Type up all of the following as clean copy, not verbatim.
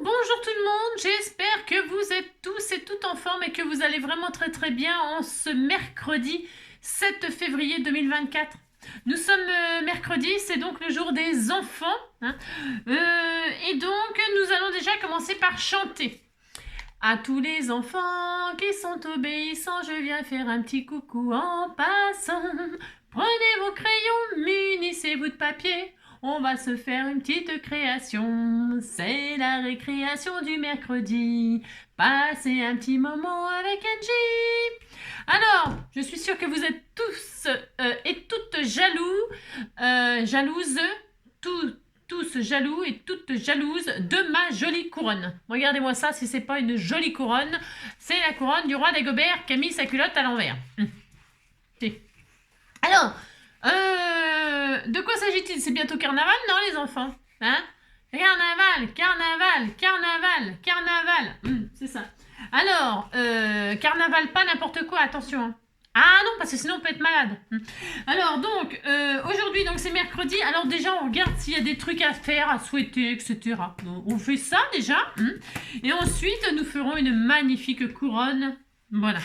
Bonjour tout le monde, j'espère que vous êtes tous et toutes en forme et que vous allez vraiment très bien en ce mercredi 7 février 2024. Nous sommes mercredi, c'est donc le jour des enfants, hein. Et donc nous allons déjà commencer par chanter. À tous les enfants qui sont obéissants, je viens faire un petit coucou en passant. Prenez vos crayons, munissez-vous de papier. On va se faire une petite création. C'est la récréation du mercredi. Passez un petit moment avec Angie. Alors, je suis sûre que vous êtes tous et toutes jalouses, tous jaloux et toutes jalouses de ma jolie couronne. Regardez-moi ça, si c'est pas une jolie couronne, c'est la couronne du roi Dagobert qui a mis sa culotte à l'envers. Alors, de quoi s'agit-il? C'est bientôt carnaval, non les enfants? Hein? Carnaval, c'est ça. Alors, carnaval, pas n'importe quoi, attention. Hein. Ah non, parce que sinon on peut être malade. Alors donc, aujourd'hui, donc c'est mercredi. Alors déjà, on regarde s'il y a des trucs à faire, à souhaiter, etc. Donc, on fait ça déjà. Et ensuite, nous ferons une magnifique couronne. Voilà.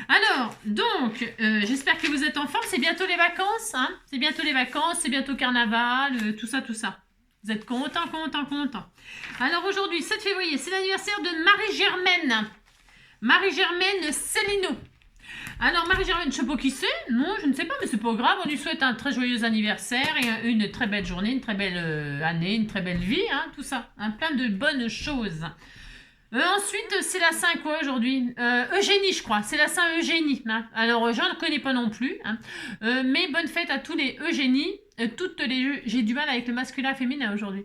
Alors, donc, j'espère que vous êtes en forme. C'est bientôt les vacances. Hein, c'est bientôt les vacances, c'est bientôt carnaval, tout ça. Vous êtes contents. Alors aujourd'hui, 7 février, c'est l'anniversaire de Marie-Germaine. Marie-Germaine Célineau. Alors, Marie-Germaine, je ne sais pas qui c'est. Non, je ne sais pas, mais c'est pas grave. On lui souhaite un très joyeux anniversaire et une très belle journée, une très belle année, une très belle vie, hein, tout ça. Hein, plein de bonnes choses. Ensuite, c'est la Saint quoi aujourd'hui? Eugénie, je crois. C'est la Saint Eugénie. Hein. Alors, je ne connais pas non plus. Hein. Mais bonne fête à tous les Eugénies. J'ai du mal avec le masculin féminin aujourd'hui.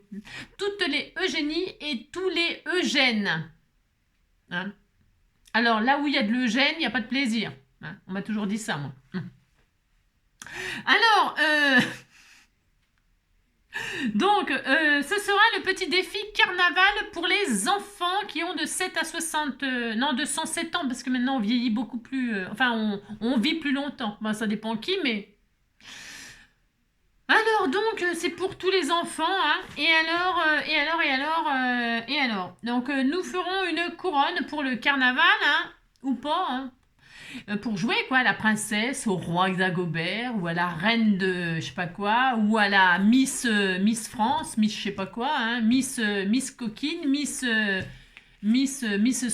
Toutes les Eugénies et tous les Eugènes. Hein. Alors, là où il y a de l'Eugène, il n'y a pas de plaisir. Hein. On m'a toujours dit ça, moi. Alors, donc, ce sera le petit défi carnaval pour les enfants qui ont de 7 à 60... non, de 107 ans, parce que maintenant on vieillit beaucoup plus... on vit plus longtemps. Ben, ça dépend qui, mais... Alors, donc, c'est pour tous les enfants, hein. Et alors. Donc, nous ferons une couronne pour le carnaval, hein, ou pas, hein. Pour jouer quoi, à la princesse, au roi Dagobert, ou à la reine de je sais pas quoi, ou à la Miss France, Miss je sais pas quoi, hein, Miss coquine, Miss ce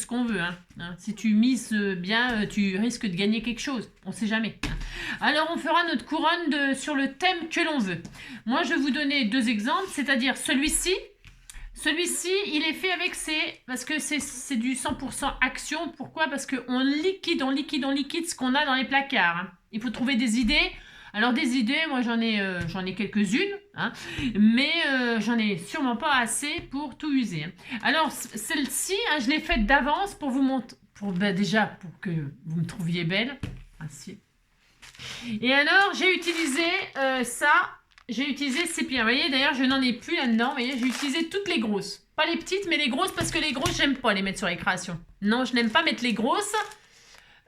qu'on veut. Hein. Si tu misses bien, tu risques de gagner quelque chose. On sait jamais. Hein. Alors, on fera notre couronne sur le thème que l'on veut. Moi, je vais vous donner deux exemples, c'est-à-dire celui-ci. Celui-ci, il est fait avec parce que c'est du 100% action. Pourquoi? Parce qu'on liquide ce qu'on a dans les placards. Hein. Il faut trouver des idées. Alors des idées, moi j'en ai quelques-unes, hein, mais j'en ai sûrement pas assez pour tout user. Hein. Alors celle-ci, hein, je l'ai faite d'avance pour vous montrer, déjà pour que vous me trouviez belle. Ainsi. Et alors j'ai utilisé ça. J'ai utilisé ces pierres. Vous voyez, d'ailleurs, je n'en ai plus là-dedans. Vous voyez, j'ai utilisé toutes les grosses. Pas les petites, mais les grosses, parce que les grosses, j'aime pas les mettre sur les créations. Non, je n'aime pas mettre les grosses.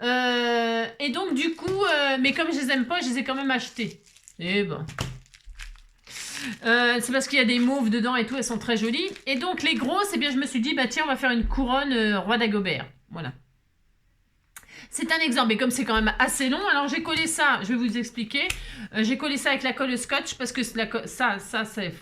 Et donc, du coup, mais comme je les aime pas, je les ai quand même achetées. Et bon. C'est parce qu'il y a des mauves dedans et tout, elles sont très jolies. Et donc, les grosses, eh bien, je me suis dit, bah tiens, on va faire une couronne roi Dagobert. Voilà. C'est un exemple, et comme c'est quand même assez long, alors j'ai collé ça, je vais vous expliquer. J'ai collé ça avec la colle scotch, parce que ça c'est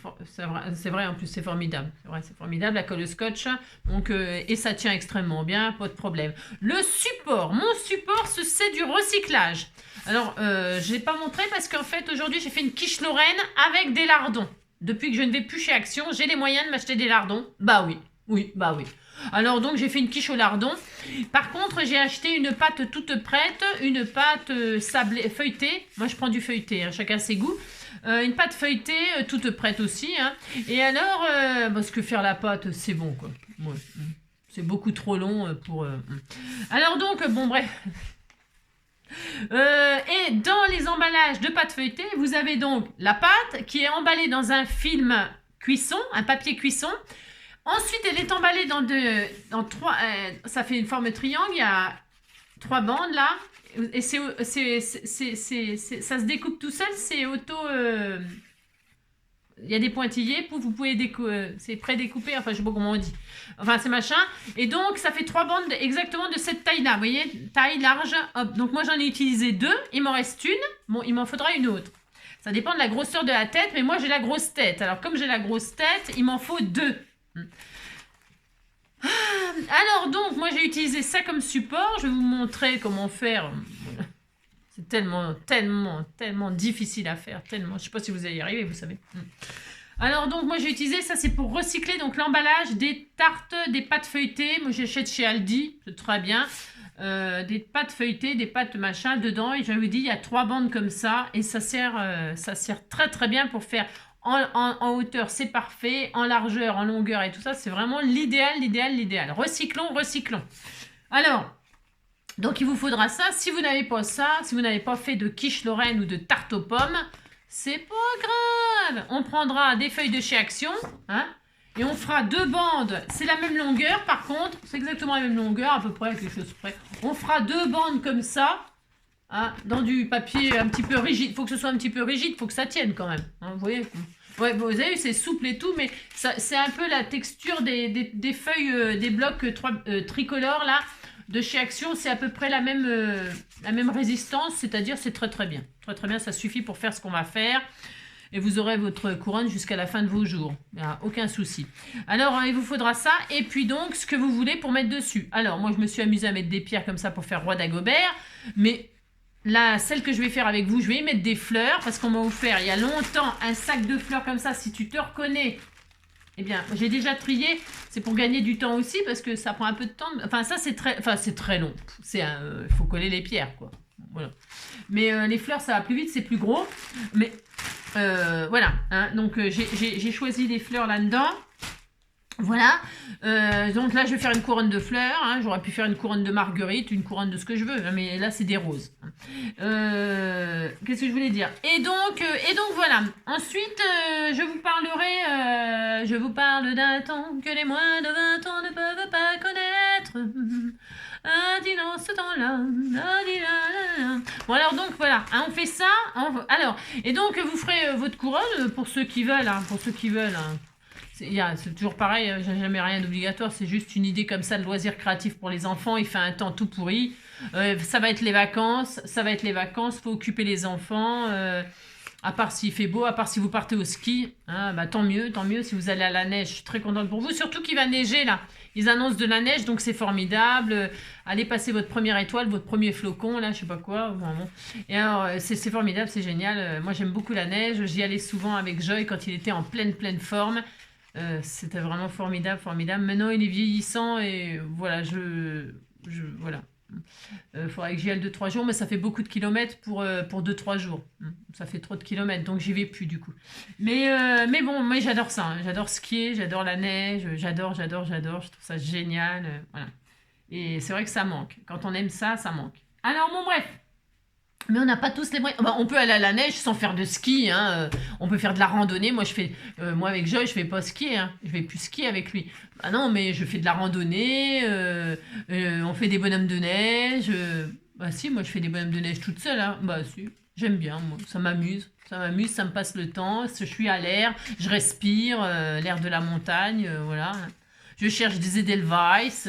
vrai, en plus c'est formidable. C'est vrai, c'est formidable, la colle scotch. Donc, et ça tient extrêmement bien, pas de problème. Le support, mon support, c'est du recyclage. Alors, je n'ai pas montré parce qu'en fait, aujourd'hui, j'ai fait une quiche Lorraine avec des lardons. Depuis que je ne vais plus chez Action, j'ai les moyens de m'acheter des lardons. Bah oui. Alors donc j'ai fait une quiche au lardon. Par contre j'ai acheté une pâte toute prête, une pâte sablée, feuilletée. Moi je prends du feuilleté, hein, chacun ses goûts. Une pâte feuilletée toute prête aussi. Hein. Et alors, parce que faire la pâte c'est bon quoi. Ouais. C'est beaucoup trop long pour... Alors donc, bon bref. Et dans les emballages de pâte feuilletée, vous avez donc la pâte qui est emballée dans un film cuisson, un papier cuisson. Ensuite, elle est emballée dans trois... ça fait une forme triangle, il y a 3 bandes là. Et ça se découpe tout seul, c'est auto... il y a des pointillés, vous pouvez c'est pré-découpé, enfin je sais pas comment on dit. Enfin c'est machin. Et donc ça fait 3 bandes exactement de cette taille-là. Vous voyez, taille large. Hop. Donc moi j'en ai utilisé 2, il m'en reste une. Bon, il m'en faudra une autre. Ça dépend de la grosseur de la tête, mais moi j'ai la grosse tête. Alors comme j'ai la grosse tête, il m'en faut 2. Alors donc moi j'ai utilisé ça comme support. Je vais vous montrer comment faire. C'est tellement difficile à faire. Tellement. Je ne sais pas si vous allez y arriver, vous savez. Alors donc moi j'ai utilisé ça, c'est pour recycler donc l'emballage des tartes, des pâtes feuilletées. Moi j'achète chez Aldi, c'est très bien. Des pâtes feuilletées, des pâtes machin dedans. Et je vous dis, il y a 3 bandes comme ça. Et ça sert très bien pour faire en hauteur, c'est parfait. En largeur, en longueur et tout ça, c'est vraiment l'idéal. Recyclons. Alors, donc il vous faudra ça. Si vous n'avez pas ça, si vous n'avez pas fait de quiche Lorraine ou de tarte aux pommes, c'est pas grave. On prendra des feuilles de chez Action, hein, et on fera 2 bandes. C'est la même longueur, par contre. C'est exactement la même longueur, à peu près, quelque chose près. On fera 2 bandes comme ça, hein, dans du papier un petit peu rigide. Il faut que ce soit un petit peu rigide, il faut que ça tienne quand même. Hein, vous voyez, ouais, vous avez vu, c'est souple et tout, mais c'est un peu la texture des feuilles, des blocs tricolores, là, de chez Action. C'est à peu près la même résistance, c'est-à-dire c'est très bien. Très bien, ça suffit pour faire ce qu'on va faire. Et vous aurez votre couronne jusqu'à la fin de vos jours. Il n'y a aucun souci. Alors, il vous faudra ça. Et puis donc, ce que vous voulez pour mettre dessus. Alors, moi, je me suis amusée à mettre des pierres comme ça pour faire roi d'Agobert. Mais là, celle que je vais faire avec vous, je vais y mettre des fleurs. Parce qu'on m'a offert il y a longtemps un sac de fleurs comme ça. Si tu te reconnais, eh bien, j'ai déjà trié. C'est pour gagner du temps aussi parce que ça prend un peu de temps. Enfin, ça, c'est très long. Il faut coller les pierres, quoi. Voilà. Mais les fleurs, ça va plus vite, c'est plus gros. Mais voilà. Hein, donc, j'ai choisi les fleurs là-dedans. Voilà. Donc là, je vais faire une couronne de fleurs. Hein. J'aurais pu faire une couronne de marguerite, une couronne de ce que je veux. Hein, mais là, c'est des roses. Qu'est-ce que je voulais dire? Et donc voilà. Ensuite, je vous parle d'un temps que les moins de 20 ans ne peuvent pas connaître. Dis-donc ce temps-là. Bon alors donc voilà, hein, on fait ça. Alors, et donc vous ferez votre couronne pour ceux qui veulent. Hein, c'est toujours pareil, j'ai jamais rien d'obligatoire, c'est juste une idée comme ça de loisir créatif pour les enfants. Il fait un temps tout pourri. Ça va être les vacances, faut occuper les enfants. À part s'il fait beau, à part si vous partez au ski, hein, bah, tant mieux. Si vous allez à la neige, je suis très contente pour vous. Surtout qu'il va neiger là. Ils annoncent de la neige, donc c'est formidable. Allez passer votre première étoile, votre premier flocon, là, je sais pas quoi. Vraiment. Et alors, c'est formidable, c'est génial. Moi, j'aime beaucoup la neige. J'y allais souvent avec Joy quand il était en pleine forme. C'était vraiment formidable. Maintenant, il est vieillissant et voilà, voilà. Faudrait que j'y aille 2-3 jours, mais ça fait beaucoup de kilomètres pour 2-3 jours. Ça fait trop de kilomètres, donc j'y vais plus du coup. Mais bon, moi j'adore ça. Hein. J'adore skier, j'adore la neige, j'adore. Je trouve ça génial. Voilà. Et c'est vrai que ça manque. Quand on aime ça, ça manque. Alors bon, bref. Mais on n'a pas tous les moyens. Bah, on peut aller à la neige sans faire de ski. Hein. On peut faire de la randonnée. Moi, avec Joy, je fais pas skier. Hein. Je vais plus skier avec lui. Bah non, mais je fais de la randonnée. On fait des bonhommes de neige. Bah si, moi, je fais des bonhommes de neige toute seule. Hein. Bah si, j'aime bien. Moi. Ça m'amuse, ça me passe le temps. Je suis à l'air, je respire l'air de la montagne. Voilà. Je cherche des Edelweiss.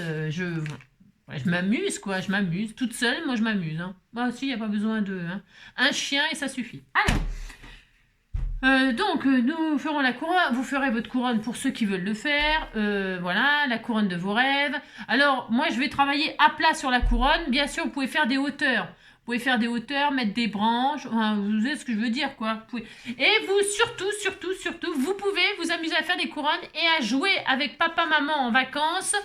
Je m'amuse, quoi, toute seule, moi je m'amuse. Hein. Bah si, il n'y a pas besoin de... Hein. Un chien et ça suffit. Alors, donc, nous ferons la couronne, vous ferez votre couronne pour ceux qui veulent le faire. Voilà, la couronne de vos rêves. Alors, moi je vais travailler à plat sur la couronne. Bien sûr, vous pouvez faire des hauteurs. Mettre des branches. Enfin, vous savez ce que je veux dire, quoi. Et vous, surtout, vous pouvez vous amuser à faire des couronnes et à jouer avec papa, maman en vacances.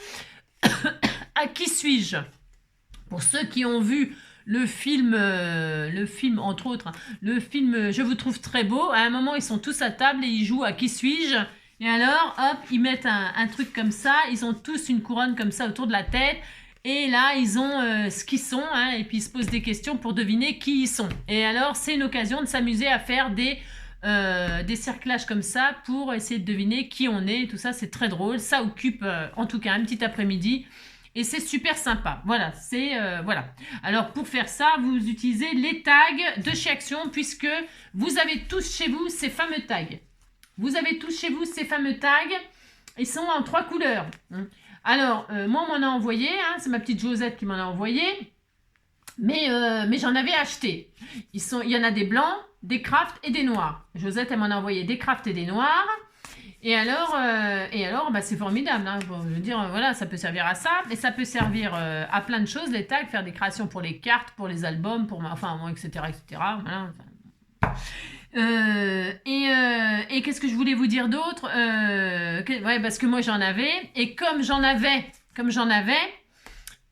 À qui suis-je? Pour ceux qui ont vu le film entre autres, hein, le film Je vous trouve très beau, à un moment ils sont tous à table et ils jouent à qui suis-je? Et alors, hop, ils mettent un truc comme ça, ils ont tous une couronne comme ça autour de la tête. Et là, ils ont ce qu'ils sont, hein, et puis ils se posent des questions pour deviner qui ils sont. Et alors, c'est une occasion de s'amuser à faire des cerclages comme ça pour essayer de deviner qui on est. Tout ça, c'est très drôle. Ça occupe en tout cas un petit après-midi. Et c'est super sympa. Voilà, voilà. Alors, pour faire ça, vous utilisez les tags de chez Action puisque vous avez tous chez vous ces fameux tags. vous avez tous chez vous ces fameux tags. Ils sont en 3 couleurs. Alors, moi, on m'en a envoyé. Hein, c'est ma petite Josette qui m'en a envoyé. Mais j'en avais acheté. Il y en a des blancs, des crafts et des noirs. Josette, elle m'en a envoyé des crafts et des noirs. Et alors, bah, c'est formidable. Hein. Bon, je veux dire, voilà, ça peut servir à ça, mais ça peut servir à plein de choses, les tags, faire des créations pour les cartes, pour les albums, enfin, etc., etc. Voilà. Et qu'est-ce que je voulais vous dire d'autre ouais, parce que moi j'en avais, et comme j'en avais,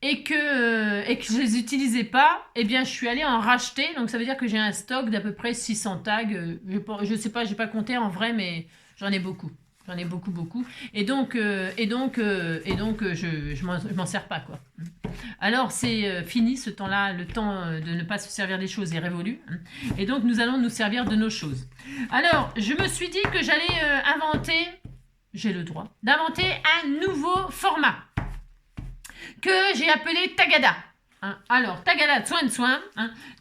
et que je les utilisais pas, eh bien je suis allée en racheter. Donc ça veut dire que j'ai un stock d'à peu près 600 tags. Je sais pas, j'ai pas compté en vrai, mais j'en ai beaucoup. J'en ai beaucoup. Et donc je m'en sers pas, quoi. Alors c'est fini ce temps-là, le temps de ne pas se servir des choses est révolu. Et donc nous allons nous servir de nos choses. Alors je me suis dit que j'allais inventer, j'ai le droit, d'inventer un nouveau format que j'ai appelé Tagada. Alors, Tagada de soin de soin.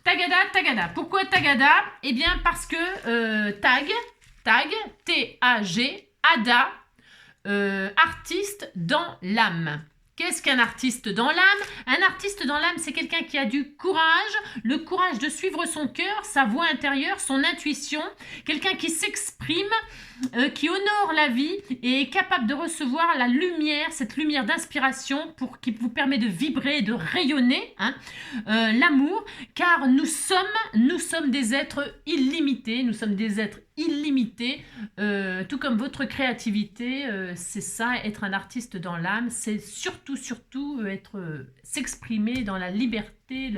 Tagada. Pourquoi Tagada? Eh bien, parce que tag, T-A-G, Ada, artiste dans l'âme. Qu'est-ce qu'un artiste dans l'âme? Un artiste dans l'âme, c'est quelqu'un qui a du courage, le courage de suivre son cœur, sa voix intérieure, son intuition, quelqu'un qui s'exprime, qui honore la vie et est capable de recevoir la lumière, cette lumière d'inspiration qui vous permet de vibrer, de rayonner, l'amour, car nous sommes des êtres illimités, tout comme votre créativité, c'est ça, être un artiste dans l'âme, c'est surtout s'exprimer dans la liberté,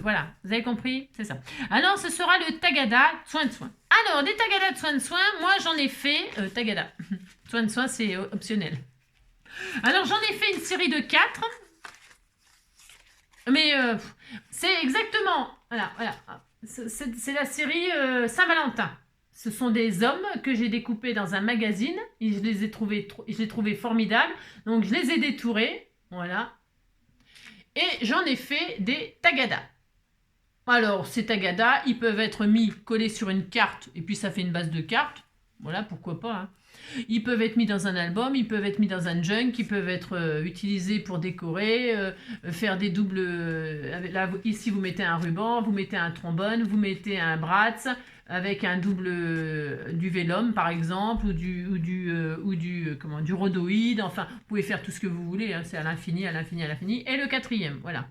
voilà, vous avez compris, c'est ça. Alors ce sera le Tagada soin de soin. Alors des Tagada de soin de soin, moi j'en ai fait, Tagada, soin de soin c'est optionnel. Alors j'en ai fait une série de 4, mais c'est exactement, voilà, c'est la série Saint-Valentin. Ce sont des hommes que j'ai découpés dans un magazine. Et je les ai trouvés formidables. Donc, je les ai détourés. Voilà. Et j'en ai fait des tagadas. Alors, ces tagadas, ils peuvent être collés sur une carte. Et puis, ça fait une base de cartes. Voilà, pourquoi pas. Hein. Ils peuvent être mis dans un album, ils peuvent être mis dans un junk, ils peuvent être utilisés pour décorer, faire des doubles... là, ici, vous mettez un ruban, vous mettez un trombone, vous mettez un Bratz, avec un double du vélum par exemple, ou du rhodoïde, enfin, vous pouvez faire tout ce que vous voulez, hein, c'est à l'infini. Et le 4e, voilà.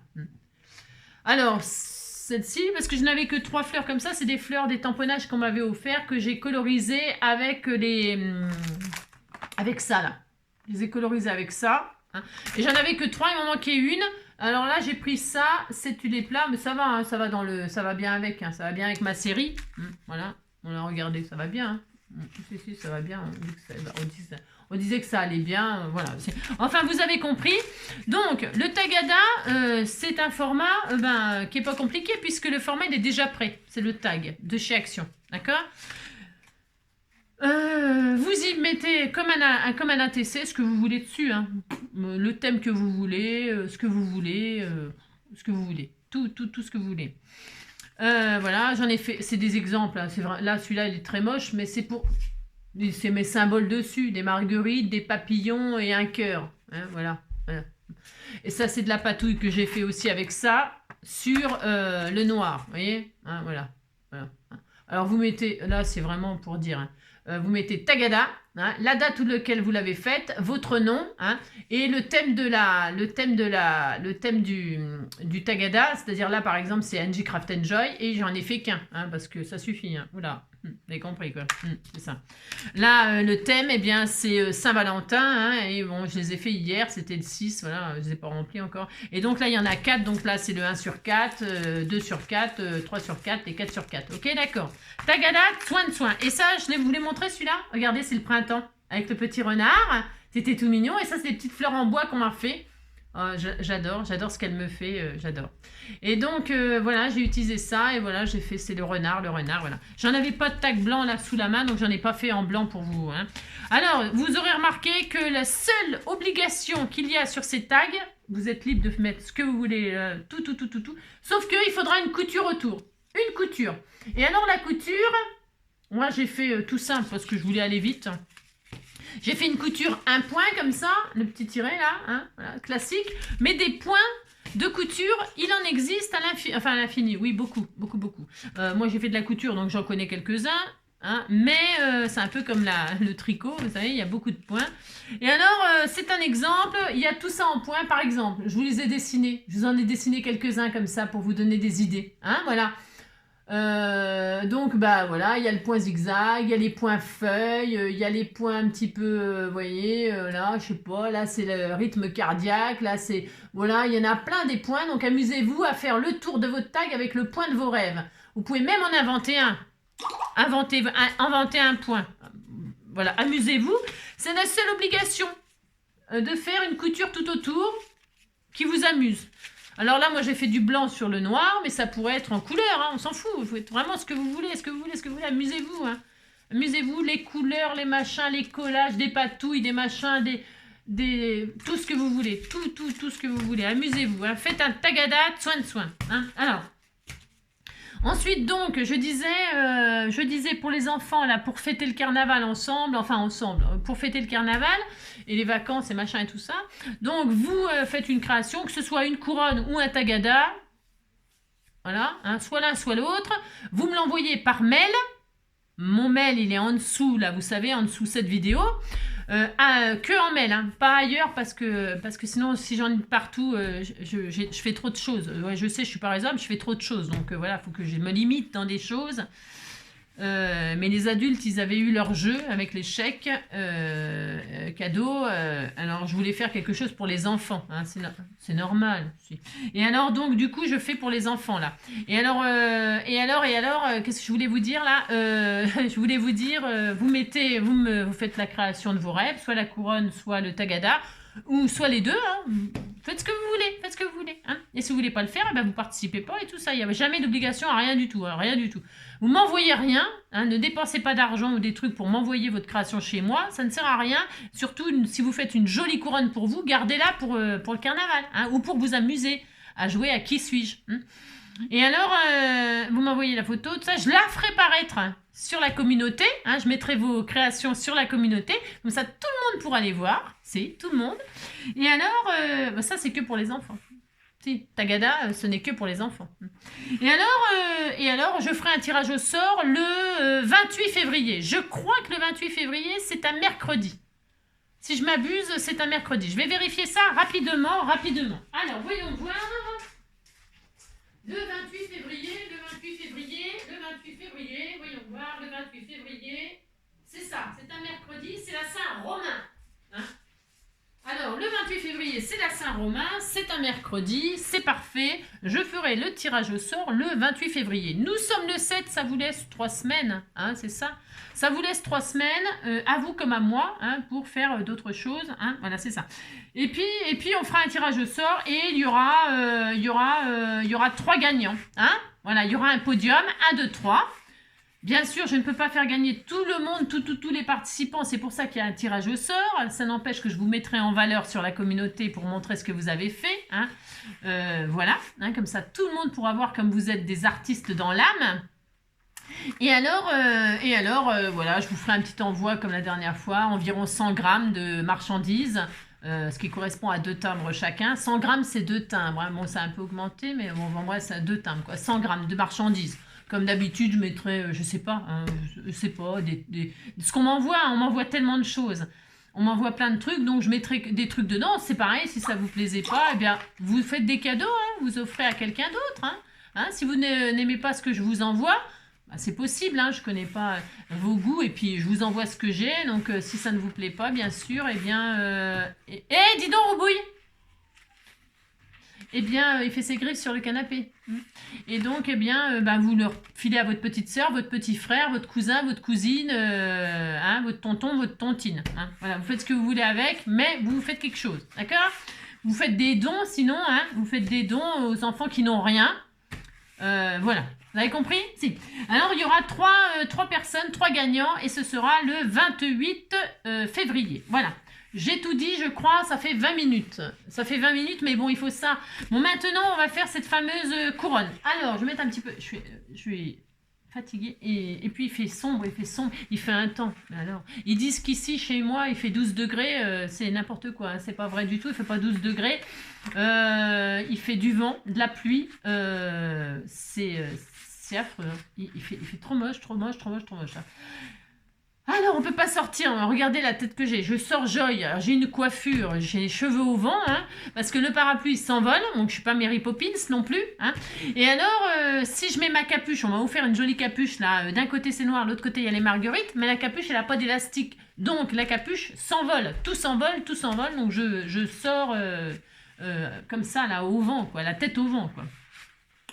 Alors, celle-ci, parce que je n'avais que 3 fleurs comme ça, c'est des fleurs, des tamponnages qu'on m'avait offert, que j'ai colorisé avec avec ça, là. Je les ai colorisés avec ça. Hein. Et j'en avais que 3, il m'en manquait une. Alors là, j'ai pris ça, c'est tulipes-là, mais ça va, hein, ça va bien avec, hein, ça va bien avec ma série. Voilà, on a regardé, ça va bien. Hein. Si, ça va bien. On disait que ça allait bien, voilà. Enfin, vous avez compris. Donc, le Tagada, c'est un format qui n'est pas compliqué, puisque le format il est déjà prêt. C'est le tag de chez Action, d'accord? Vous y mettez comme un ATC ce que vous voulez dessus, hein. Le thème que vous voulez, ce que vous voulez, tout ce que vous voulez. Voilà, j'en ai fait, c'est des exemples, hein. C'est vrai, là celui-là il est très moche, mais c'est mes symboles dessus, des marguerites, des papillons et un cœur, hein, voilà. Et ça c'est de la patouille que j'ai fait aussi avec ça sur le noir, vous voyez, hein, voilà. Alors vous mettez, là c'est vraiment pour dire, hein, vous mettez Tagada, hein, la date ou laquelle vous l'avez faite, votre nom, hein, et le thème du Tagada, c'est-à-dire là par exemple c'est NG Craft Enjoy et j'en ai fait qu'un, hein, parce que ça suffit, hein. Oula, vous avez compris quoi, c'est ça. Là le thème, eh bien c'est Saint-Valentin, hein, et bon je les ai fait hier, c'était le 6, voilà, je les ai pas remplis encore. Et donc là il y en a 4, donc là c'est le 1 sur 4, 2 sur 4, 3 sur 4 et 4 sur 4. Ok, d'accord. Tagada, soin de soin. Et ça, je vous l'ai montré celui-là. Regardez, c'est le printemps. Avec le petit renard. C'était tout mignon. Et ça, c'est des petites fleurs en bois qu'on m'a fait. Oh, j'adore ce qu'elle me fait. J'adore. Et donc, voilà, j'ai utilisé ça. Et voilà, j'ai fait, c'est le renard, voilà. J'en avais pas de tag blanc là sous la main. Donc, j'en ai pas fait en blanc pour vous. Hein. Alors, vous aurez remarqué que la seule obligation qu'il y a sur ces tags, vous êtes libre de mettre ce que vous voulez, tout. Sauf qu'il faudra une couture autour. Une couture. Et alors la couture, Moi, j'ai fait tout simple parce que je voulais aller vite. J'ai fait une couture un point comme ça, le petit tiret là, hein, voilà, classique. Mais des points de couture, il en existe à l'infini. Enfin, à l'infini, oui, beaucoup, beaucoup, beaucoup. Moi, j'ai fait de la couture, donc j'en connais quelques-uns. Hein, mais c'est un peu comme le tricot, vous savez, il y a beaucoup de points. Et alors, c'est un exemple, il y a tout ça en points, par exemple. Je vous les ai dessinés, je vous en ai dessiné quelques-uns comme ça pour vous donner des idées. Hein, voilà. Donc bah voilà, il y a le point zigzag, il y a les points feuilles, il y a les points un petit peu, vous voyez, là, je sais pas, là c'est le rythme cardiaque, là c'est, voilà, il y en a plein des points, donc amusez-vous à faire le tour de votre tag avec le point de vos rêves. Vous pouvez même en inventer un, inventer un point. Voilà, amusez-vous, c'est la seule obligation de faire une couture tout autour qui vous amuse. Alors là, moi, j'ai fait du blanc sur le noir, mais ça pourrait être en couleur, hein, on s'en fout. Vous faites vraiment ce que vous voulez, amusez-vous. Hein. Amusez-vous, les couleurs, les machins, les collages, des patouilles, des machins, tout ce que vous voulez. Tout ce que vous voulez. Amusez-vous. Hein. Faites un tagada, soin. Hein. Alors, ensuite, donc, je disais pour les enfants, là, pour fêter le carnaval ensemble, pour fêter le carnaval et les vacances et machin et tout ça. Donc, vous faites une création, que ce soit une couronne ou un tagada. Voilà, hein, soit l'un, soit l'autre. Vous me l'envoyez par mail. Mon mail, il est en dessous, là, vous savez, en dessous de cette vidéo. Que en mail, hein, pas ailleurs, parce que sinon, si j'en ai partout, je fais trop de choses. Ouais, je sais, je suis pas raisonnable, je fais trop de choses. Donc voilà, il faut que je me limite dans des choses. Mais les adultes, ils avaient eu leur jeu avec les chèques cadeaux. Alors, je voulais faire quelque chose pour les enfants. Hein, c'est normal. Et alors, donc, du coup, je fais pour les enfants, là. Et alors, qu'est-ce que je voulais vous dire, là je voulais vous dire, vous faites la création de vos rêves, soit la couronne, soit le tagada, ou soit les deux. Hein. Faites ce que vous voulez. Hein. Et si vous voulez pas le faire, eh ben, vous participez pas et tout ça. Il n'y a jamais d'obligation à rien du tout. Hein, rien du tout. Vous m'envoyez rien, hein, ne dépensez pas d'argent ou des trucs pour m'envoyer votre création chez moi, ça ne sert à rien. Surtout si vous faites une jolie couronne pour vous, gardez-la pour le carnaval, hein, ou pour vous amuser à jouer à qui suis-je. Hein. Et alors, vous m'envoyez la photo, tout ça, je la ferai paraître sur la communauté, hein, je mettrai vos créations sur la communauté, comme ça tout le monde pourra les voir, c'est tout le monde. Et alors, ça c'est que pour les enfants. Si, tagada, ce n'est que pour les enfants. Et alors, je ferai un tirage au sort le 28 février. Je crois que le 28 février, c'est un mercredi. Si je m'abuse, c'est un mercredi. Je vais vérifier ça rapidement. Alors, voyons voir. Le 28 février, voyons voir, le 28 février. C'est ça, c'est un mercredi, c'est la Saint-Romain. Hein? Alors, le 28 février, c'est la Saint-Romain, c'est un mercredi, c'est parfait. Je ferai le tirage au sort le 28 février. Nous sommes le 7, ça vous laisse 3 semaines, hein, c'est ça. Ça vous laisse 3 semaines, à vous comme à moi, hein, pour faire d'autres choses. Hein, voilà, c'est ça. Et puis, on fera un tirage au sort et il y aura 3 gagnants. Hein, voilà, il y aura un podium, 1, 2, 3. Bien sûr, je ne peux pas faire gagner tout le monde, tous les participants. C'est pour ça qu'il y a un tirage au sort. Ça n'empêche que je vous mettrai en valeur sur la communauté pour montrer ce que vous avez fait. Hein. Voilà, hein, comme ça tout le monde pourra voir comme vous êtes des artistes dans l'âme. Et alors, voilà, je vous ferai un petit envoi comme la dernière fois, environ 100 grammes de marchandises. Ce qui correspond à 2 timbres chacun. 100 grammes, c'est 2 timbres. Hein. Bon, ça a un peu augmenté, mais bon, en vrai, c'est 2 timbres. Quoi. 100 grammes de marchandises. Comme d'habitude, je mettrais, je sais pas, ce qu'on m'envoie, on m'envoie tellement de choses. On m'envoie plein de trucs, donc je mettrai des trucs dedans. C'est pareil, si ça vous plaisait pas, eh bien, vous faites des cadeaux, hein, vous offrez à quelqu'un d'autre. Hein. Hein, si vous n'aimez pas ce que je vous envoie, bah, c'est possible, hein, je connais pas vos goûts, et puis je vous envoie ce que j'ai, donc si ça ne vous plaît pas, bien sûr, eh bien... dis donc, Roubouille! Eh bien, il fait ses griffes sur le canapé. Et donc, eh bien, vous leur filez à votre petite sœur, votre petit frère, votre cousin, votre cousine, hein, votre tonton, votre tontine. Hein. Voilà, vous faites ce que vous voulez avec, mais vous faites quelque chose, d'accord? Vous faites des dons, sinon, hein, vous faites des dons aux enfants qui n'ont rien. Voilà, vous avez compris? Si. Alors, il y aura 3 personnes, 3 gagnants, et ce sera le 28 février. Voilà. J'ai tout dit, je crois, ça fait 20 minutes. Ça fait 20 minutes, mais bon, il faut ça. Bon, maintenant, on va faire cette fameuse couronne. Alors, je vais mettre un petit peu... Je suis fatigué. Et puis il fait sombre, il fait un temps. Alors, ils disent qu'ici, chez moi, il fait 12 degrés, c'est n'importe quoi, hein, c'est pas vrai du tout, il fait pas 12 degrés. Il fait du vent, de la pluie, c'est affreux. Hein. Il fait trop moche, trop moche, trop moche, trop moche. Hein. Alors, on peut pas sortir. Hein. Regardez la tête que j'ai. Je sors Joy. J'ai une coiffure. J'ai les cheveux au vent. Hein, parce que le parapluie s'envole. Donc, je suis pas Mary Poppins non plus. Hein. Et alors, si je mets ma capuche, on m'a offert une jolie capuche. Là, d'un côté, c'est noir. L'autre côté, il y a les marguerites. Mais la capuche, elle a pas d'élastique. Donc, la capuche s'envole. Tout s'envole, tout s'envole. Donc, je sors comme ça, là, au vent. Quoi, la tête au vent. Quoi.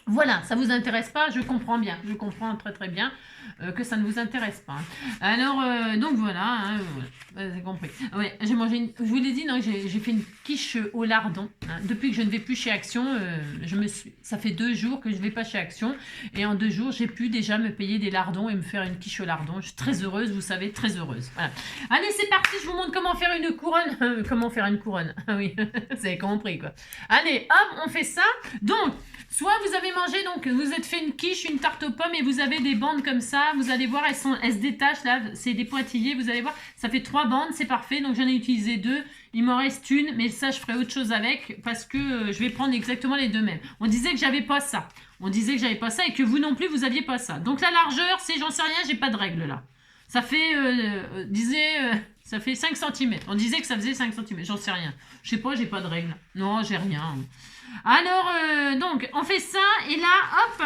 Voilà, ça vous intéresse pas, je comprends bien, je comprends très très bien que ça ne vous intéresse pas. Alors, donc voilà, hein, voilà, vous avez compris. Ouais, j'ai mangé, je vous l'ai dit, non, j'ai fait une quiche au lardon. Hein. Depuis que je ne vais plus chez Action, ça fait 2 jours que je ne vais pas chez Action, et en 2 jours, j'ai pu déjà me payer des lardons et me faire une quiche au lardon. Je suis très heureuse, vous savez, très heureuse. Voilà. Allez, c'est parti, je vous montre comment faire une couronne. Comment faire une couronne, oui, vous avez compris quoi. Allez, hop, on fait ça. Donc, soit vous avez mangé, donc vous êtes fait une quiche, une tarte aux pommes et vous avez des bandes comme ça. Vous allez voir, elles se détachent là. C'est des pointillés. Vous allez voir, ça fait 3 bandes, c'est parfait. Donc j'en ai utilisé 2. Il m'en reste une, mais ça je ferai autre chose avec parce que je vais prendre exactement les 2 mêmes. On disait que j'avais pas ça. On disait que j'avais pas ça et que vous non plus vous aviez pas ça. Donc la largeur, c'est j'en sais rien, j'ai pas de règle là. Ça fait, ça fait 5 cm. On disait que ça faisait 5 cm. J'en sais rien. Je sais pas, j'ai pas de règle. Non, j'ai rien. Alors, donc, on fait ça, et là, hop,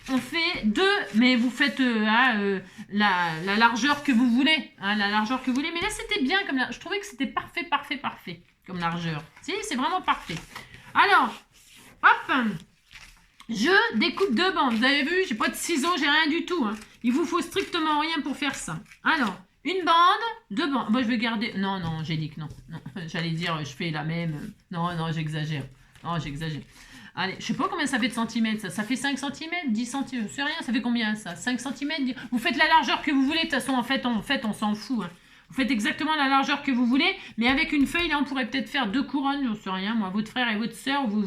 on fait 2, mais vous faites la largeur que vous voulez, hein, la largeur que vous voulez, mais là, c'était bien, comme je trouvais que c'était parfait, parfait, parfait, comme largeur. Si, c'est vraiment parfait. Alors, hop, je découpe 2 bandes, vous avez vu, j'ai pas de ciseaux, j'ai rien du tout, hein. Il vous faut strictement rien pour faire ça. Alors, une bande, 2 bandes, moi je vais garder, non, j'ai dit que non, j'allais dire, je fais la même, non, j'exagère. Oh, j'exagère. Allez, je sais pas combien ça fait de centimètres, ça fait 5 cm, 10 cm, je sais rien, ça fait combien ça 5 cm, vous faites la largeur que vous voulez, de toute façon, en fait, on s'en fout. Hein. Vous faites exactement la largeur que vous voulez, mais avec une feuille, là, on pourrait peut-être faire 2 couronnes, j'en sais rien, moi, votre frère et votre soeur, j'en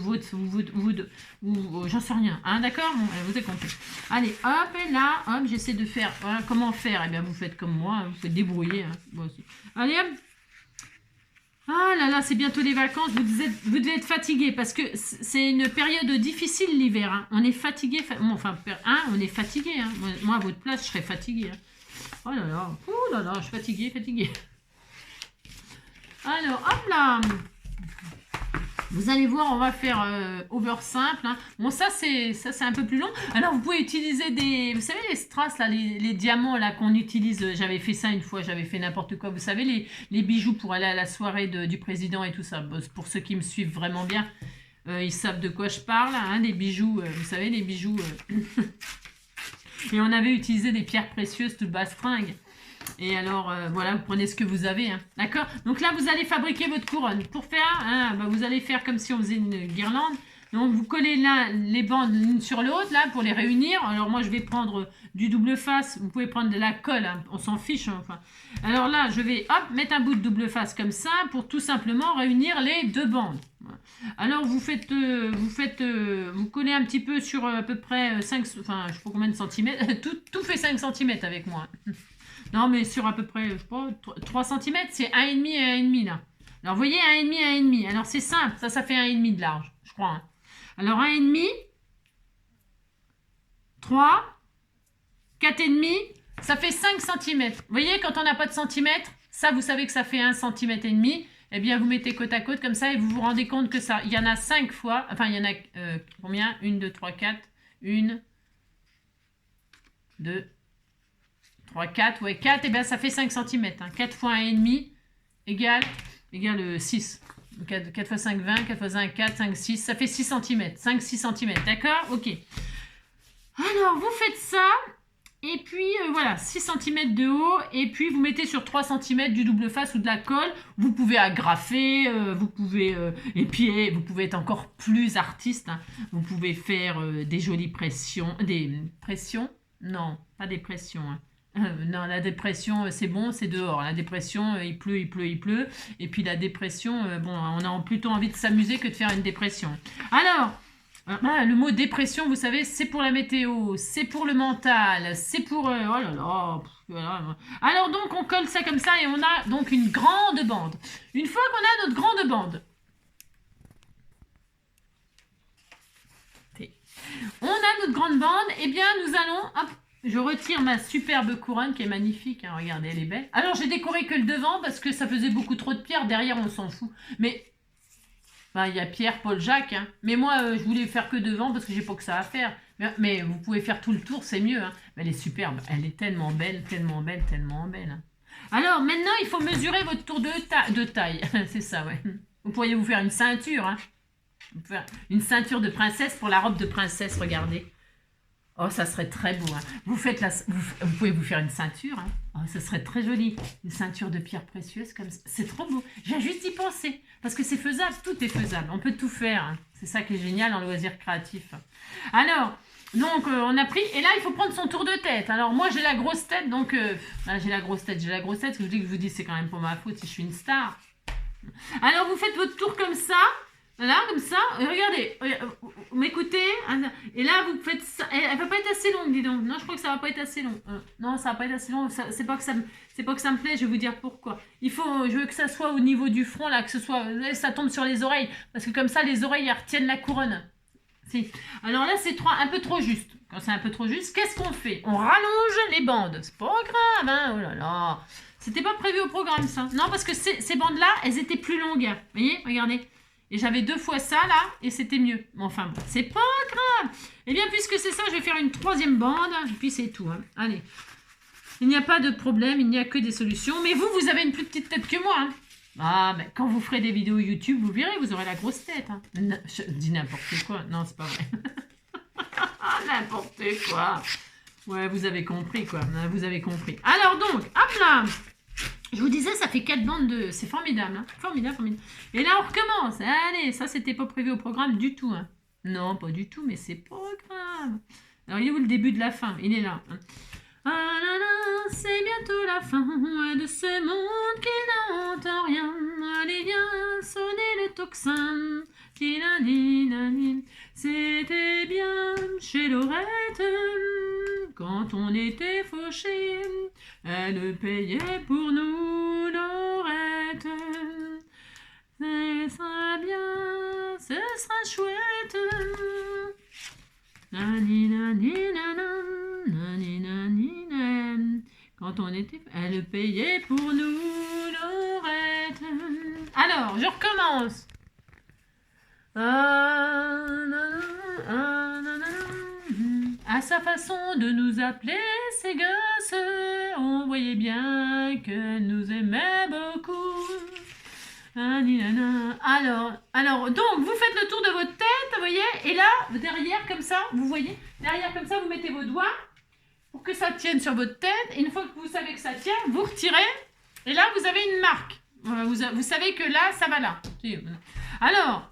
sais rien, hein, d'accord bon, vous avez compris. Allez, hop, et là, hop, j'essaie de faire, voilà, comment faire, eh bien, vous faites comme moi, vous faites débrouiller, hein, moi aussi. Allez, hop. Ah là là, c'est bientôt les vacances, vous devez être fatigué parce que c'est une période difficile l'hiver. Hein. On est fatigué, on est fatigué. Hein. Moi, à votre place, je serais fatigué. Hein. Oh là là, je suis fatigué. Alors, hop là. Vous allez voir, on va faire over simple. Hein. Bon, ça c'est un peu plus long. Alors, vous pouvez utiliser vous savez, les strass, là, les diamants là qu'on utilise. J'avais fait ça une fois, j'avais fait n'importe quoi. Vous savez, les bijoux pour aller à la soirée du président et tout ça. Bon, pour ceux qui me suivent vraiment bien, ils savent de quoi je parle. Hein, les bijoux, vous savez, les bijoux. Et on avait utilisé des pierres précieuses toute basse fringue. Et alors, voilà, vous prenez ce que vous avez, hein. D'accord? Donc là, vous allez fabriquer votre couronne. Pour faire, hein, vous allez faire comme si on faisait une guirlande. Donc, vous collez là les bandes l'une sur l'autre, là, pour les réunir. Alors, moi, je vais prendre du double face. Vous pouvez prendre de la colle, hein. On s'en fiche, hein, enfin. Alors là, je vais, hop, mettre un bout de double face comme ça pour tout simplement réunir les 2 bandes. Voilà. Alors, vous collez un petit peu sur à peu près 5, enfin, je sais pas combien de centimètres. Tout fait 5 cm avec moi. Non, mais sur à peu près, je sais pas, 3 cm, c'est 1,5 et 1,5 là. Alors, vous voyez, 1,5 et 1,5. Alors, c'est simple, ça fait 1,5 de large, je crois. Hein. Alors, 1,5, 3, 4,5, ça fait 5 cm. Vous voyez, quand on n'a pas de centimètres, ça, vous savez que ça fait 1,5 cm. Eh bien, vous mettez côte à côte comme ça et vous vous rendez compte que ça, il y en a 5 fois. Enfin, il y en a combien 1, 2, 3, 4. 1, 2, 3, 4, ouais, 4, et bien ça fait 5 cm. Hein. 4 fois 1,5 égale 6. 4 fois 5, 20, 4 fois 1, 4, 5, 6, ça fait 6 cm. 5, 6 cm, d'accord? Ok. Alors, vous faites ça, et puis voilà, 6 cm de haut, et puis vous mettez sur 3 cm du double face ou de la colle. Vous pouvez agrafer, vous pouvez épier, vous pouvez être encore plus artiste. Hein. Vous pouvez faire des jolies pressions. Des pressions? Non, pas des pressions. Hein. Non, la dépression, c'est bon, c'est dehors. La dépression, il pleut. Et puis la dépression, bon, on a plutôt envie de s'amuser que de faire une dépression. Alors, Le mot dépression, vous savez, c'est pour la météo, c'est pour le mental, c'est pour... oh là là, voilà. Alors donc, on colle ça comme ça et on a donc une grande bande. Une fois qu'on a notre grande bande, on a notre grande bande, et bien nous allons... Hop, je retire ma superbe couronne qui est magnifique, hein, regardez, elle est belle. Alors j'ai décoré que le devant parce que ça faisait beaucoup trop de pierres, derrière on s'en fout. Mais... il y a Pierre, Paul, Jacques. Hein. Mais moi, je voulais faire que devant parce que j'ai pas que ça à faire. Mais vous pouvez faire tout le tour, c'est mieux. Hein. Mais elle est superbe. Elle est tellement belle, tellement belle, tellement belle. Hein. Alors, maintenant, il faut mesurer votre tour de taille. C'est ça, ouais. Vous pourriez vous faire une ceinture. Hein. Une ceinture de princesse pour la robe de princesse, regardez. Oh, ça serait très beau. Hein. Vous pouvez vous faire une ceinture. Hein. Oh, ça serait très joli. Une ceinture de pierres précieuses comme ça. C'est trop beau. J'ai juste y penser. Parce que c'est faisable. Tout est faisable. On peut tout faire. Hein. C'est ça qui est génial en loisir créatif. Alors, donc, on a pris. Et là, il faut prendre son tour de tête. Alors, moi, j'ai la grosse tête. Donc, j'ai la grosse tête. J'ai la grosse tête. Ce que je vous dis, c'est quand même pas ma faute si je suis une star. Alors, vous faites votre tour comme ça. Là, comme ça, regardez, vous m'écoutez, et là, vous faites ça, elle va pas être assez longue, dis donc. Non, je crois que ça va pas être assez long. Non, ça va pas être assez long, c'est pas que ça me plaît, je vais vous dire pourquoi. Je veux que ça soit au niveau du front, là, que ce soit, là, ça tombe sur les oreilles, parce que comme ça, les oreilles, elles retiennent la couronne. Si. Alors là, c'est un peu trop juste. Quand c'est un peu trop juste, qu'est-ce qu'on fait? On rallonge les bandes. C'est pas grave, hein, oh là là. C'était pas prévu au programme, ça. Non, parce que ces bandes-là, elles étaient plus longues. Vous voyez, regardez. Et j'avais 2 fois ça, là, et c'était mieux. Enfin, bon, c'est pas grave. Eh bien, puisque c'est ça, je vais faire une 3e bande, et puis c'est tout. Hein. Allez. Il n'y a pas de problème, il n'y a que des solutions. Mais vous avez une plus petite tête que moi. Hein. Ah, ben, quand vous ferez des vidéos YouTube, vous verrez, vous aurez la grosse tête. Hein. Je dis n'importe quoi. Non, c'est pas vrai. N'importe quoi. Ouais, vous avez compris, quoi. Vous avez compris. Alors donc, hop là. Je vous disais, ça fait 4 bandes de... C'est formidable, hein. Formidable, formidable. Et là, on recommence. Allez, ça, c'était pas prévu au programme du tout. Hein. Non, pas du tout, mais c'est pas grave. Alors, il est où le début de la fin? Il est là. Hein. Ah là là, c'est bientôt la fin de ce monde qui n'entend rien. Allez, viens sonner le tocsin. C'était bien chez Laurette quand on était fauchés. Elle payait pour nous, Laurette. Ce sera bien, ce sera chouette. Nani, nani, nanam, nani, nani, nan. Quand on était... Elle payait pour nous, Laurette. Alors, je recommence. À sa façon de nous appeler ses gosses, on voyait bien qu'elle nous aimait beaucoup. Alors, donc, vous faites le tour de votre tête, vous voyez, et là, derrière, comme ça, vous voyez, derrière, comme ça, vous mettez vos doigts pour que ça tienne sur votre tête, et une fois que vous savez que ça tient, vous retirez, et là, vous avez une marque. Vous savez que là, ça va là. Alors,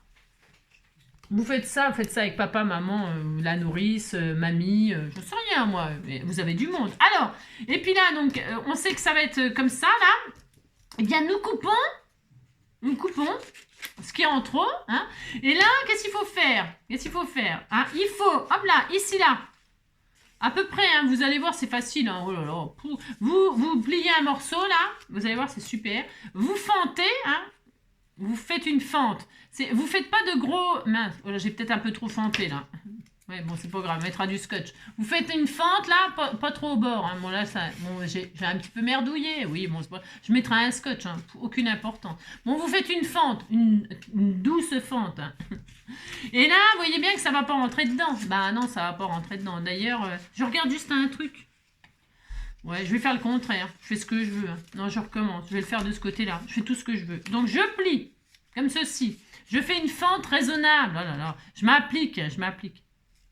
vous faites ça avec papa, maman, la nourrice, mamie, je sais rien moi, mais vous avez du monde. Alors, et puis là, donc, on sait que ça va être comme ça, là. Eh bien, nous coupons ce qui est en trop, hein. Et là, qu'est-ce qu'il faut faire? Hein. Il faut, hop là, ici, là, à peu près, hein, vous allez voir, c'est facile, hein. Oh là là. Vous pliez un morceau, là, vous allez voir, c'est super. Vous fentez, hein. Vous faites une fente. Vous faites pas de gros... Mince, voilà, j'ai peut-être un peu trop fenté, là. Ouais, bon, c'est pas grave, on mettra du scotch. Vous faites une fente, là, pas trop au bord. Hein. Bon, là, j'ai un petit peu merdouillé. Oui, bon, c'est pas... Je mettrai un scotch, hein, aucune importance. Bon, vous faites une fente, une douce fente. Hein. Et là, vous voyez bien que ça va pas rentrer dedans. Bah non, ça va pas rentrer dedans. D'ailleurs, je regarde juste un truc. Ouais, je vais faire le contraire. Je fais ce que je veux. Hein. Non, je recommence. Je vais le faire de ce côté-là. Je fais tout ce que je veux. Donc, je plie, comme ceci. Je fais une fente raisonnable. Oh là là. Je m'applique.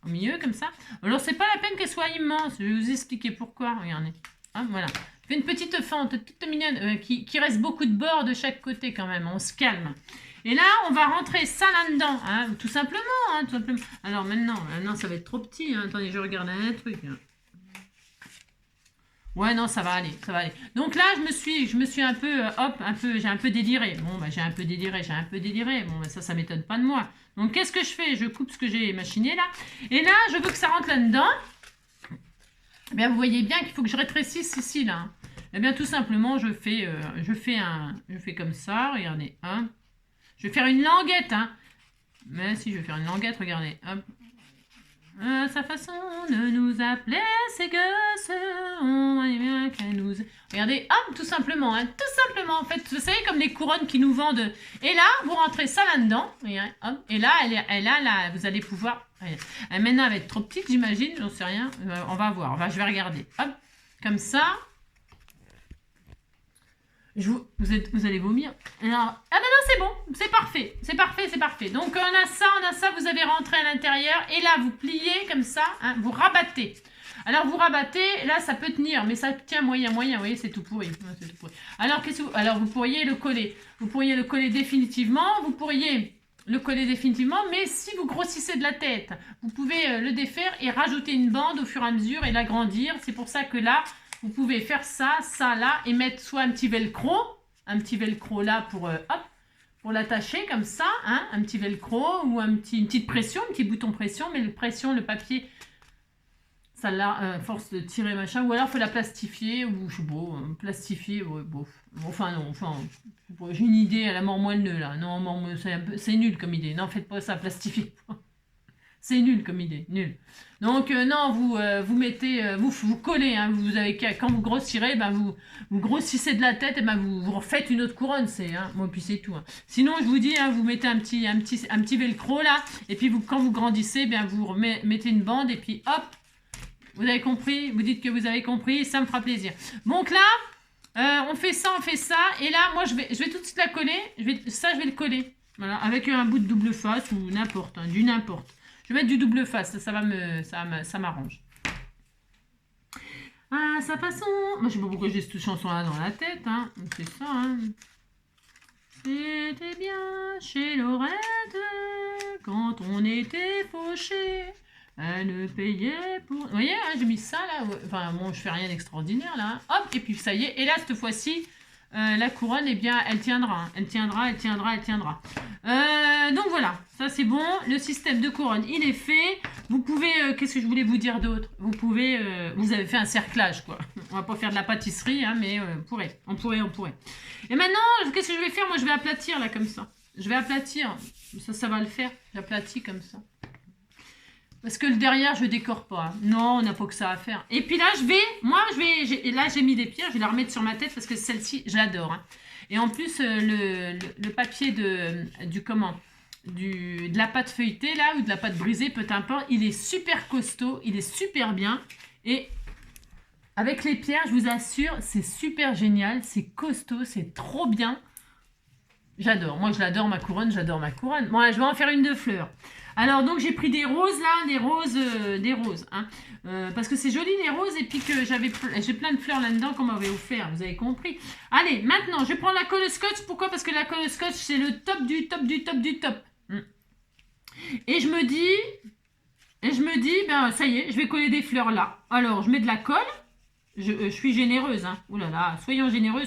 Au milieu, comme ça. Alors, c'est pas la peine qu'elle soit immense. Je vais vous expliquer pourquoi. Regardez. Hein, voilà. Je fais une petite fente, toute mignonne, qui reste beaucoup de bords de chaque côté quand même. On se calme. Et là, on va rentrer ça là-dedans. Hein, tout simplement. Alors, maintenant, ça va être trop petit. Hein. Attendez, je regarde un truc. Hein. Ouais, non, ça va aller, ça va aller. Donc là, je me suis un peu, j'ai un peu déliré. Bon, bah, j'ai un peu déliré. Bon, bah, ça m'étonne pas de moi. Donc, qu'est-ce que je fais? Je coupe ce que j'ai machiné là. Et là, je veux que ça rentre là-dedans. Eh bien, vous voyez bien qu'il faut que je rétrécisse ici, là. Eh bien, tout simplement, je fais comme ça. Regardez, hein. Je vais faire une languette, hein. Mais si, je vais faire une languette, regardez. Hop. Sa façon de nous appeler, c'est que on est bien qu'elle nous... Regardez, hop, tout simplement, hein, tout simplement, en fait, vous savez, comme les couronnes qui nous vendent. Et là, vous rentrez ça là-dedans, et là, là, vous allez pouvoir... Maintenant, elle va être trop petite, j'imagine, j'en sais rien, on va voir, je vais regarder, hop, comme ça. Vous allez vomir. Alors, ah ben non, c'est bon, c'est parfait. Donc on a ça, vous avez rentré à l'intérieur et là vous pliez comme ça, hein, vous rabattez. Alors vous rabattez, là ça peut tenir, mais ça tient moyen, vous voyez, c'est tout pourri. Alors vous pourriez le coller. Vous pourriez le coller définitivement, mais si vous grossissez de la tête, vous pouvez le défaire et rajouter une bande au fur et à mesure et l'agrandir. C'est pour ça que là, vous pouvez faire ça là, et mettre soit un petit velcro là pour l'attacher comme ça, hein, un petit velcro ou une petite pression, un petit bouton pression, mais le papier, ça là, force de tirer machin, ou alors il faut la plastifier, ou je sais pas, plastifier, ouais, bof. Enfin non, j'ai une idée à la mort moelleux là, non, c'est nul comme idée, non, faites pas ça, plastifiez. C'est nul comme idée, nul. Donc non, vous mettez, vous collez, hein, quand vous grossirez, ben vous grossissez de la tête et ben vous refaites une autre couronne, moi puis c'est tout. Hein. Sinon je vous dis, hein, vous mettez un petit velcro là, et puis quand vous grandissez, bien vous mettez une bande et puis hop, vous avez compris, vous dites que vous avez compris, ça me fera plaisir. Donc là, on fait ça, et là moi je vais tout de suite la coller, je vais le coller, voilà, avec un bout de double face ou n'importe, hein, du n'importe. Je vais mettre du double face, ça m'arrange. Ah, sa façon... Moi, je sais pas pourquoi j'ai cette chanson-là dans la tête, hein. C'est ça, hein. C'était bien chez Lorette, quand on était fauchés. Elle payait pour... Vous voyez, hein, j'ai mis ça, là. Enfin, bon, je fais rien d'extraordinaire, là. Hop, et puis ça y est. Et là, cette fois-ci... la couronne, eh bien, elle tiendra. Donc voilà, ça c'est bon. Le système de couronne, il est fait. Vous pouvez, qu'est-ce que je voulais vous dire d'autre? Vous pouvez, vous avez fait un cerclage, quoi. On va pas faire de la pâtisserie, hein, mais on pourrait. Et maintenant, qu'est-ce que je vais faire? Moi, je vais aplatir, là, comme ça. Je vais aplatir. Ça va le faire. J'aplatis comme ça. Parce que le derrière, je décore pas. Non, on n'a pas que ça à faire. Et puis là, j'ai mis des pierres, je vais la remettre sur ma tête parce que celle-ci, je l'adore. Hein. Et en plus, le papier de la pâte feuilletée, là, ou de la pâte brisée, peu importe, il est super costaud, il est super bien. Et avec les pierres, je vous assure, c'est super génial, c'est costaud, c'est trop bien. J'adore. Moi, je l'adore, ma couronne, Bon, là, je vais en faire une de fleurs. Alors, donc, j'ai pris des roses, là, des roses, hein, parce que c'est joli, les roses, et puis que j'ai plein de fleurs là-dedans qu'on m'avait offert, vous avez compris. Allez, maintenant, je prends la colle scotch. Pourquoi? Parce que la colle scotch, c'est le top du top. Et je me dis, ben, ça y est, je vais coller des fleurs là. Alors, je mets de la colle. Je suis généreuse, hein. Ouh là là, soyons généreux.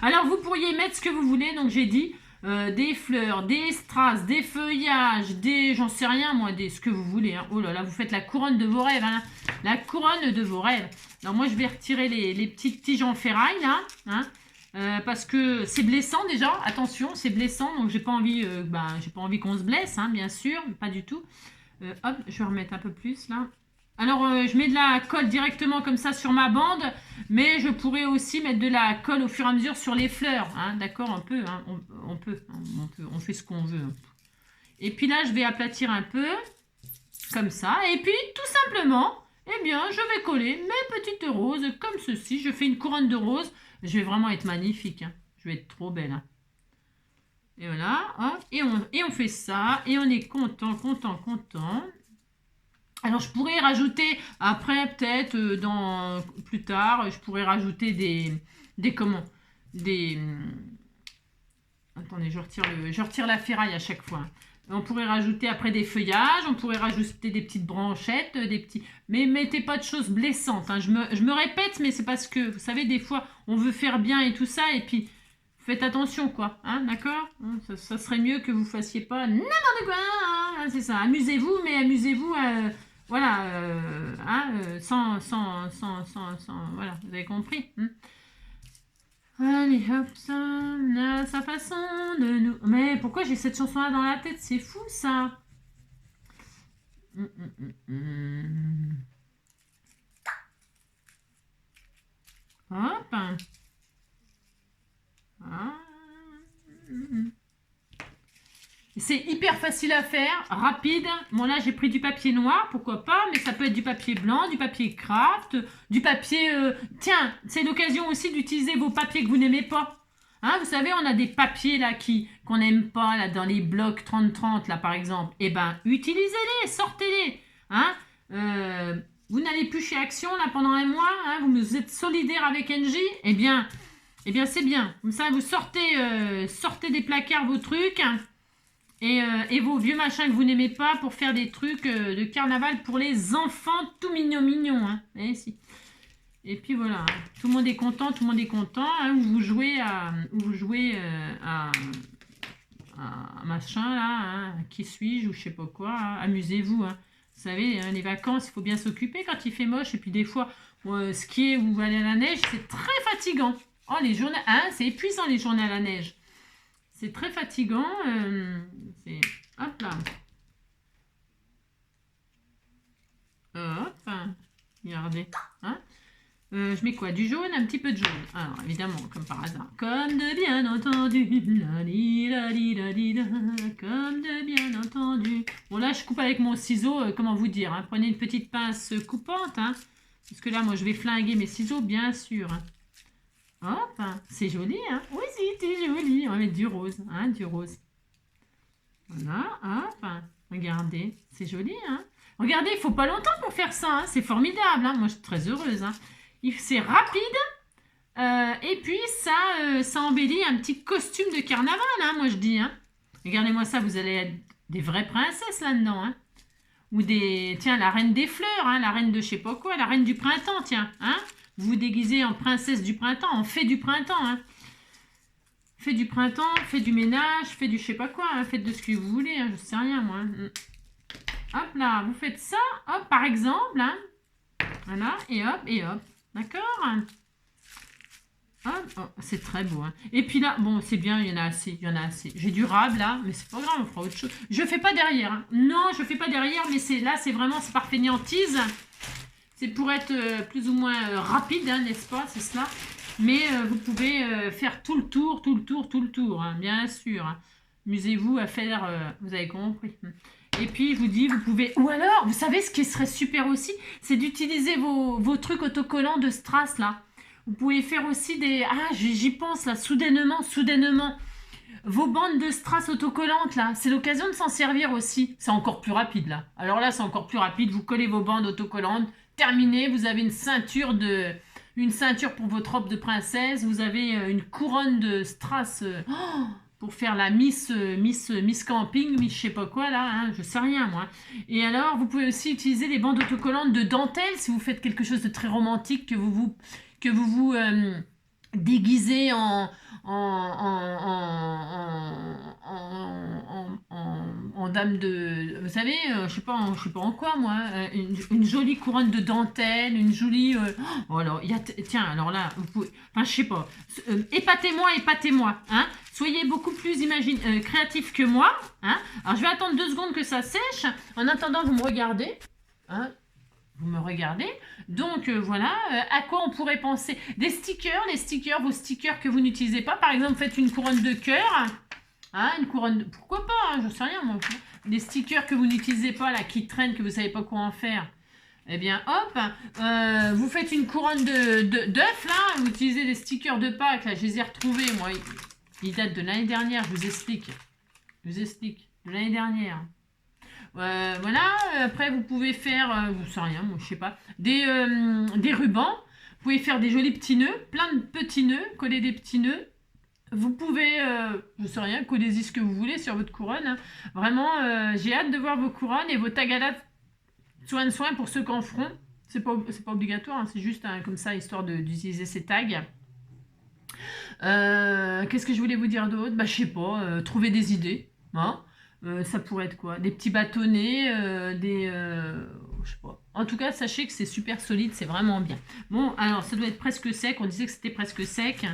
Alors, vous pourriez mettre ce que vous voulez, donc j'ai dit... des fleurs, des strass, des feuillages, j'en sais rien moi, ce que vous voulez. Hein. Oh là là, vous faites la couronne de vos rêves. Hein. La couronne de vos rêves. Alors moi, je vais retirer les petites tiges en ferraille là. Hein. Parce que c'est blessant déjà. Attention, c'est blessant. Donc j'ai pas envie qu'on se blesse, hein, bien sûr. Pas du tout. Hop, je vais remettre un peu plus là. Alors, je mets de la colle directement comme ça sur ma bande, mais je pourrais aussi mettre de la colle au fur et à mesure sur les fleurs. Hein, d'accord, on fait ce qu'on veut. Et puis là, je vais aplatir un peu, comme ça. Et puis, tout simplement, eh bien, je vais coller mes petites roses comme ceci. Je fais une couronne de roses. Je vais vraiment être magnifique. Hein. Je vais être trop belle. Hein. Et voilà, hop, et on fait ça, et on est content. Alors, je pourrais rajouter, après, peut-être, plus tard, je pourrais rajouter attendez, je retire la ferraille à chaque fois. On pourrait rajouter après des feuillages, on pourrait rajouter des petites branchettes, des petits... Mais mettez pas de choses blessantes. Hein. Je me répète, mais c'est parce que, vous savez, des fois, on veut faire bien et tout ça, et puis faites attention, quoi. Hein, d'accord? Ça serait mieux que vous fassiez pas n'importe quoi. Hein, c'est ça. Amusez-vous, mais amusez-vous, voilà, voilà, vous avez compris. Hein. Allez, hop, ça, sa façon de nous... Mais pourquoi j'ai cette chanson-là dans la tête? C'est fou, ça. Hop. C'est hyper facile à faire, rapide. Bon, là, j'ai pris du papier noir, pourquoi pas, mais ça peut être du papier blanc, du papier craft, du papier... Tiens, c'est l'occasion aussi d'utiliser vos papiers que vous n'aimez pas. Hein, vous savez, on a des papiers là qu'on n'aime pas, là, dans les blocs 30-30, là, par exemple. Eh ben, utilisez-les, sortez-les. Hein, vous n'allez plus chez Action, là, pendant un mois. Hein, vous êtes solidaire avec NJ. Eh bien c'est bien. Comme ça, vous sortez des placards vos trucs... Et vos vieux machins que vous n'aimez pas pour faire des trucs de carnaval pour les enfants tout mignons. Hein. Et puis voilà, tout le monde est content, hein, où vous jouez à machin là, hein, qui suis-je ou je sais pas quoi, hein. Amusez-vous. Hein. Vous savez, hein, les vacances, il faut bien s'occuper quand il fait moche. Et puis des fois, skier ou aller à la neige, c'est très fatigant. Oh, les journées, hein, c'est épuisant les journées à la neige. C'est très fatigant. Hop là. Hop. Regardez. Hein, je mets quoi? Du jaune, un petit peu de jaune. Alors, évidemment, comme par hasard. Comme de bien entendu. Comme de bien entendu. Bon, là, je coupe avec mon ciseau. Comment vous dire, hein. Prenez une petite pince coupante. Hein, parce que là, moi, je vais flinguer mes ciseaux, bien sûr. Hein. Hop, c'est joli, hein? Oui, c'est joli. On va mettre du rose, hein, du rose. Voilà, hop, regardez, c'est joli, hein? Regardez, il faut pas longtemps pour faire ça, hein? C'est formidable, hein? Moi, je suis très heureuse, hein? C'est rapide, et puis ça embellit un petit costume de carnaval, hein, moi je dis, hein? Regardez-moi ça, vous allez être des vraies princesses là-dedans, hein? Ou tiens, la reine des fleurs, hein? La reine de je sais pas quoi, la reine du printemps, tiens, hein? Vous vous déguisez en princesse du printemps, en fée du printemps. Hein. Fée du printemps, fée du ménage, fée du je sais pas quoi. Hein. Faites de ce que vous voulez, hein. Je sais rien moi. Hop là, vous faites ça, hop, par exemple. Hein. Voilà, et hop, et hop. D'accord? Hop, oh, c'est très beau. Hein. Et puis là, bon, c'est bien, il y en a assez, J'ai du rab là, mais c'est pas grave, on fera autre chose. Je fais pas derrière. Hein. Non, je fais pas derrière, mais là, c'est vraiment, c'est par fainéantise. C'est pour être plus ou moins rapide, hein, n'est-ce pas? C'est cela. Mais vous pouvez faire tout le tour, hein, bien sûr. Hein. Amusez-vous à faire, vous avez compris. Et puis, je vous dis, vous pouvez... Ou alors, vous savez, ce qui serait super aussi, c'est d'utiliser vos trucs autocollants de strass, là. Vous pouvez faire aussi des... Ah, j'y pense, là, soudainement. Vos bandes de strass autocollantes, là, c'est l'occasion de s'en servir aussi. C'est encore plus rapide, là. Alors là, c'est encore plus rapide. Vous collez vos bandes autocollantes. Terminé, vous avez une ceinture pour votre robe de princesse, vous avez une couronne de strass pour faire la Miss Camping, Miss je sais pas quoi là, hein, je sais rien moi. Et alors, vous pouvez aussi utiliser les bandes autocollantes de dentelle si vous faites quelque chose de très romantique, que vous déguisez en dame de, vous savez, je sais pas en quoi moi, une jolie couronne de dentelle, une jolie, oh, alors tiens, alors là, vous pouvez, enfin je sais pas, épatez-moi, hein, soyez beaucoup plus créatif que moi, hein. Alors je vais attendre 2 secondes que ça sèche. En attendant, vous me regardez, hein. Vous me regardez. Donc voilà, à quoi on pourrait penser? Des stickers, vos stickers que vous n'utilisez pas. Par exemple, faites une couronne de cœur. Hein, une couronne, pourquoi pas, hein, je sais rien moi. Des stickers que vous n'utilisez pas, là, qui traînent, que vous savez pas quoi en faire. Eh bien, hop, vous faites une couronne d'œufs, là. Vous utilisez des stickers de Pâques, là, je les ai retrouvés, moi. Ils datent de l'année dernière, je vous explique. De l'année dernière. Voilà, après vous pouvez faire, je sais rien, moi je sais pas, des rubans, vous pouvez faire des jolis petits nœuds, plein de petits nœuds, coller des petits nœuds, Vous pouvez, je sais rien, collez-y ce que vous voulez sur votre couronne, hein. Vraiment, j'ai hâte de voir vos couronnes et vos tagalas soin pour ceux qui en feront. C'est pas obligatoire, hein, c'est juste comme ça, histoire d'utiliser ces tags. Qu'est-ce que je voulais vous dire d'autre? Bah, je sais pas, trouver des idées. Hein. Ça pourrait être quoi? Des petits bâtonnets, je sais pas. En tout cas, sachez que c'est super solide, c'est vraiment bien. Bon, alors, ça doit être presque sec. On disait que c'était presque sec.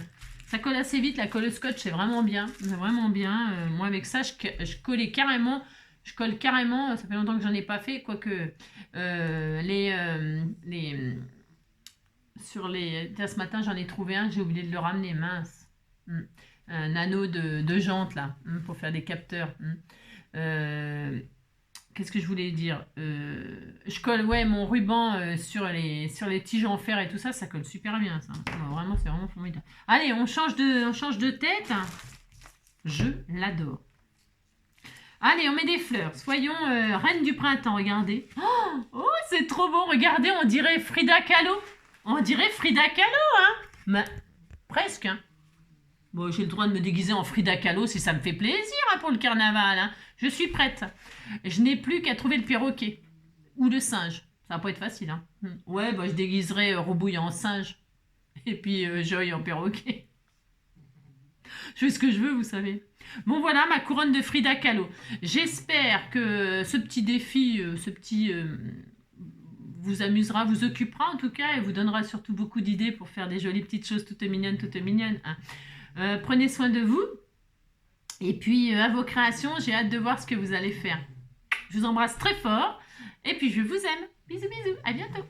Ça colle assez vite. La colle scotch, c'est vraiment bien. C'est vraiment bien. Moi, avec ça, je collais carrément. Je colle carrément. Ça fait longtemps que j'en ai pas fait. Quoique, là, ce matin, j'en ai trouvé un. J'ai oublié de le ramener. Mince. Un anneau de jante, là, pour faire des capteurs. Qu'est-ce que je voulais dire? Je colle mon ruban sur les tiges en fer et tout ça, ça colle super bien ça. Vraiment, c'est vraiment formidable. Allez, on change de tête. Je l'adore. Allez, on met des fleurs. Soyons reine du printemps, regardez. Oh, c'est trop beau, regardez, on dirait Frida Kahlo. On dirait Frida Kahlo, hein? Mais, presque, hein. Bon, j'ai le droit de me déguiser en Frida Kahlo si ça me fait plaisir hein, pour le carnaval. Hein. Je suis prête. Je n'ai plus qu'à trouver le perroquet. Ou le singe. Ça va pas être facile. Hein. Ouais, bah, je déguiserai Robouille en singe. Et puis Joy en perroquet. Je fais ce que je veux, vous savez. Bon, voilà ma couronne de Frida Kahlo. J'espère que ce petit défi, vous amusera, vous occupera en tout cas, et vous donnera surtout beaucoup d'idées pour faire des jolies petites choses toutes mignonnes, Hein. Prenez soin de vous. Et puis, à vos créations, j'ai hâte de voir ce que vous allez faire. Je vous embrasse très fort. Et puis, je vous aime. Bisous, bisous. À bientôt.